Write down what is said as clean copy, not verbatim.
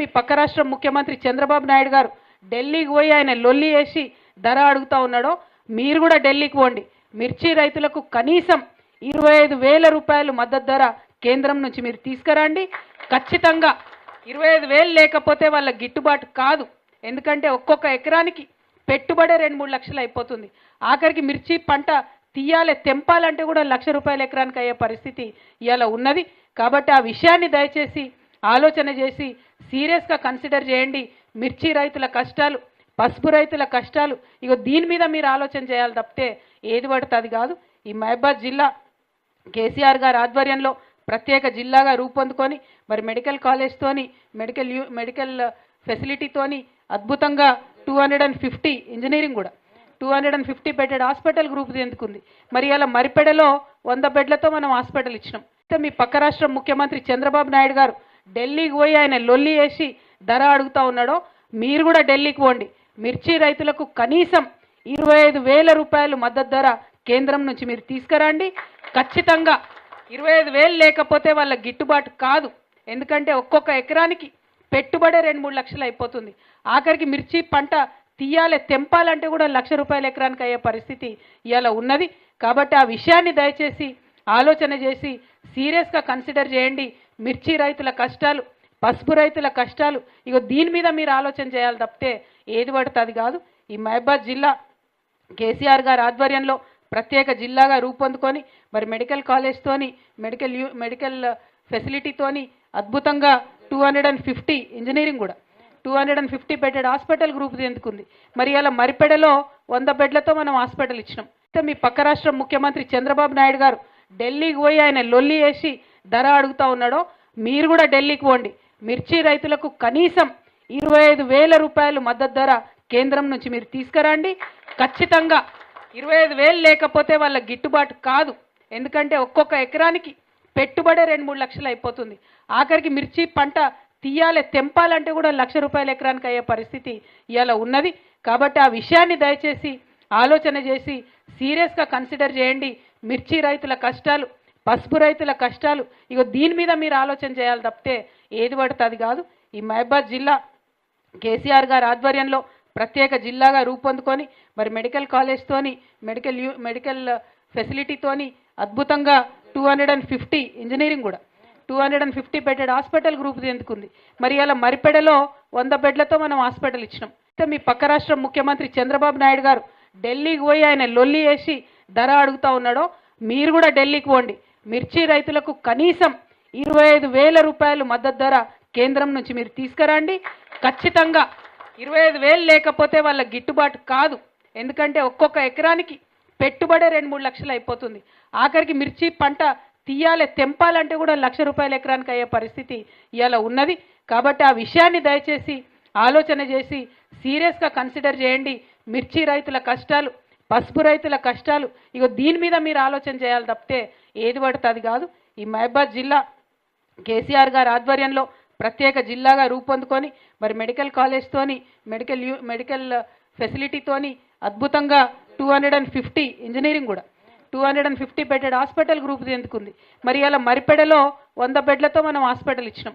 మీ పక్క రాష్ట్రం ముఖ్యమంత్రి చంద్రబాబు నాయుడు గారు ఢిల్లీకి పోయి ఆయన లొల్లి వేసి ధర అడుగుతా ఉన్నాడో మీరు కూడా ఢిల్లీకి పోండి. మిర్చి రైతులకు కనీసం 25,000 రూపాయలు మద్దతు ధర కేంద్రం నుంచి మీరు తీసుకురండి. ఖచ్చితంగా 25,000 లేకపోతే వాళ్ళ గిట్టుబాటు కాదు. ఎందుకంటే ఒక్కొక్క ఎకరానికి పెట్టుబడే 2-3 లక్షలు అయిపోతుంది. ఆఖరికి మిర్చి పంట తీయాలి తెంపాలంటే కూడా ₹1,00,000 ఎకరానికి అయ్యే పరిస్థితి ఇవాళ ఉన్నది. కాబట్టి ఆ విషయాన్ని దయచేసి ఆలోచన చేసి సీరియస్గా కన్సిడర్ చేయండి. మిర్చి రైతుల కష్టాలు, పసుపు రైతుల కష్టాలు, ఇగో దీని మీద మీరు ఆలోచన చేయాలి తప్పితే ఏది పడుతుంది కాదు. ఈ మహబాద్ జిల్లా కేసీఆర్ గారి ఆధ్వర్యంలో ప్రత్యేక జిల్లాగా రూపొందుకొని మరి మెడికల్ కాలేజ్తోని మెడికల్ ఫెసిలిటీతోని అద్భుతంగా 250 ఇంజనీరింగ్ కూడా 250 బెడెడ్ హాస్పిటల్ గ్రూప్ ఎందుకుంది. మరి ఇలా మరిపెడలో 100 బెడ్లతో మనం హాస్పిటల్ ఇచ్చినాం. మీ పక్క రాష్ట్రం ముఖ్యమంత్రి చంద్రబాబు నాయుడు గారు ఢిల్లీకి పోయి ఆయన లొల్లి వేసి ధర అడుగుతా ఉన్నాడో మీరు కూడా ఢిల్లీకి పోండి. మిర్చి రైతులకు కనీసం 25,000 రూపాయలు మద్దతు ధర కేంద్రం నుంచి మీరు తీసుకురండి. ఖచ్చితంగా 25,000 లేకపోతే వాళ్ళ గిట్టుబాటు కాదు. ఎందుకంటే ఒక్కొక్క ఎకరానికి పెట్టుబడే 2-3 లక్షలు అయిపోతుంది. ఆఖరికి మిర్చి పంట తీయాలి తెంపాలంటే కూడా ₹1,00,000 ఎకరానికి అయ్యే పరిస్థితి ఇవాళ ఉన్నది. కాబట్టి ఆ విషయాన్ని దయచేసి ఆలోచన చేసి సీరియస్గా కన్సిడర్ చేయండి. మిర్చి రైతుల కష్టాలు, పసుపు రైతుల కష్టాలు, ఇగో దీని మీద మీరు ఆలోచన చేయాలి తప్పితే ఏది పడుతుంది కాదు. ఈ మహబాద్ జిల్లా కేసీఆర్ గారి ఆధ్వర్యంలో ప్రత్యేక జిల్లాగా రూపొందుకొని మరి మెడికల్ కాలేజ్తోని మెడికల్ ఫెసిలిటీతోని అద్భుతంగా 250 ఇంజనీరింగ్ కూడా 250 బెడెడ్ హాస్పిటల్ గ్రూప్ ఎందుకుంది. మరి ఇలా మరిపెడలో 100 బెడ్లతో మనం హాస్పిటల్ ఇచ్చినాం. మీ పక్క రాష్ట్రం ముఖ్యమంత్రి చంద్రబాబు నాయుడు గారు ఢిల్లీకి పోయి ఆయన లొల్లి వేసి ధర అడుగుతా ఉన్నాడో మీరు కూడా ఢిల్లీకి పోండి. మిర్చి రైతులకు కనీసం 25,000 రూపాయలు మద్దతు ధర కేంద్రం నుంచి మీరు తీసుకురండి. ఖచ్చితంగా 25,000 లేకపోతే వాళ్ళ గిట్టుబాటు కాదు. ఎందుకంటే ఒక్కొక్క ఎకరానికి పెట్టుబడే 2-3 లక్షలు అయిపోతుంది. ఆఖరికి మిర్చి పంట తీయాలి తెంపాలంటే కూడా ₹1,00,000 ఎకరానికి అయ్యే పరిస్థితి ఇవాళ ఉన్నది. కాబట్టి ఆ విషయాన్ని దయచేసి ఆలోచన చేసి సీరియస్గా కన్సిడర్ చేయండి. మిర్చి రైతుల కష్టాలు, పసుపు రైతుల కష్టాలు, ఇగో దీని మీద మీరు ఆలోచన చేయాలి తప్పితే ఏది పడుతుంది కాదు. ఈ మహబాద్ జిల్లా కేసీఆర్ గారి ఆధ్వర్యంలో ప్రత్యేక జిల్లాగా రూపొందుకొని మరి మెడికల్ కాలేజ్తోని మెడికల్ ఫెసిలిటీతోని అద్భుతంగా 250 ఇంజనీరింగ్ కూడా 250 బెడెడ్ హాస్పిటల్ గ్రూప్ ఎందుకుంది. మరి ఇలా మరిపెడలో 100 బెడ్లతో మనం హాస్పిటల్ ఇచ్చినాం. మీ పక్క రాష్ట్రం ముఖ్యమంత్రి చంద్రబాబు నాయుడు గారు ఢిల్లీకి పోయి ఆయన లొల్లి వేసి ధర అడుగుతా ఉన్నాడో మీరు కూడా ఢిల్లీకి పోండి. మిర్చి రైతులకు కనీసం 25,000 రూపాయలు మద్దతు ధర కేంద్రం నుంచి మీరు తీసుకురండి. ఖచ్చితంగా 25,000 లేకపోతే వాళ్ళ గిట్టుబాటు కాదు. ఎందుకంటే ఒక్కొక్క ఎకరానికి పెట్టుబడే 2-3 లక్షలు అయిపోతుంది. ఆఖరికి మిర్చి పంట తీయాలి తెంపాలంటే కూడా ₹1,00,000 ఎకరానికి అయ్యే పరిస్థితి ఇవాళ ఉన్నది. కాబట్టి ఆ విషయాన్ని దయచేసి ఆలోచన చేసి సీరియస్గా కన్సిడర్ చేయండి. మిర్చి రైతుల కష్టాలు, పసుపు రైతుల కష్టాలు, ఇగో దీని మీద మీరు ఆలోచన చేయాలి తప్పితే ఏది పడుతుంది కాదు. ఈ మహబాద్ జిల్లా కేసీఆర్ గారి ఆధ్వర్యంలో ప్రత్యేక జిల్లాగా రూపొందుకొని మరి మెడికల్ కాలేజ్తోని మెడికల్ ఫెసిలిటీతోని అద్భుతంగా 250 ఇంజనీరింగ్ కూడా 250 బెడెడ్ హాస్పిటల్ గ్రూప్ ఎందుకుంది. మరి ఇలా మరిపెడలో 100 బెడ్లతో మనం హాస్పిటల్ ఇచ్చినాం.